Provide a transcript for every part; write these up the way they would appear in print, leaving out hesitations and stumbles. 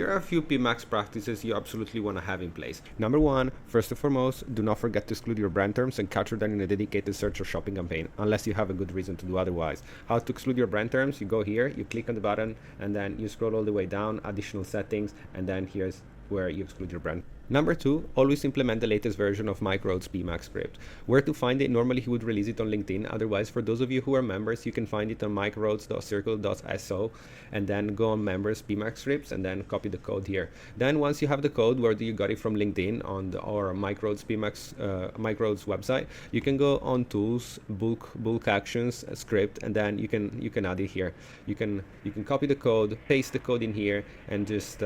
Here are a few PMax practices you absolutely want to have in place. Number one, first and foremost, do not forget to exclude your brand terms and capture them in a dedicated search or shopping campaign, unless you have a good reason to do otherwise. How to exclude your brand terms? You go here, you click on the button, and then you scroll all the way down, additional settings, and then here's where you exclude your brand. Number two, always implement the latest version of Micro PMax script. Where to find it? Normally he would release it on LinkedIn. Otherwise, for those of you who are members, you can find it on microdes.circle.so and then go on members PMax scripts and then copy the code here. Then once you have the code, whether you got it from LinkedIn on the or Microdes PMax Microdes website, you can go on tools, bulk actions, script, and then you can add it here. You can copy the code, paste the code in here, and just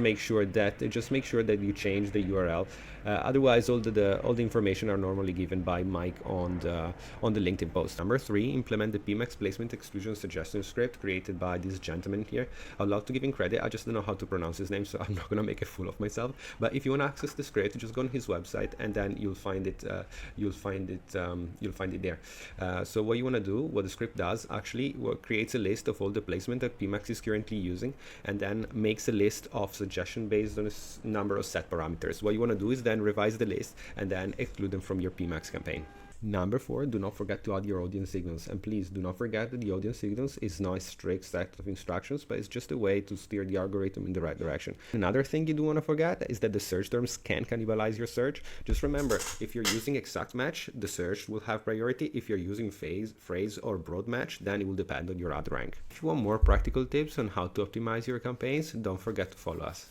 make sure that you change the URL. Otherwise, all the information are normally given by Mike on the LinkedIn post. Number three, implement the PMax placement exclusion suggestion script created by this gentleman here. I'd love to give him credit. I just don't know how to pronounce his name, so I'm not gonna make a fool of myself. But if you want to access the script, just go on his website, and then you'll find it. You'll find it there. So what you want to do, what the script does, actually, creates a list of all the placement that PMax is currently using, and then makes a list of suggestion based on a number of set parameters. What you want to do is then revise the list and then exclude them from your PMax campaign. Number four, do not forget to add your audience signals. And please do not forget that the audience signals is not a strict set of instructions, but it's just a way to steer the algorithm in the right direction. Another thing you do want to forget is that the search terms can cannibalize your search. Just remember, if you're using exact match, the search will have priority. If you're using phrase or broad match, then it will depend on your ad rank. If you want more practical tips on how to optimize your campaigns, don't forget to follow us.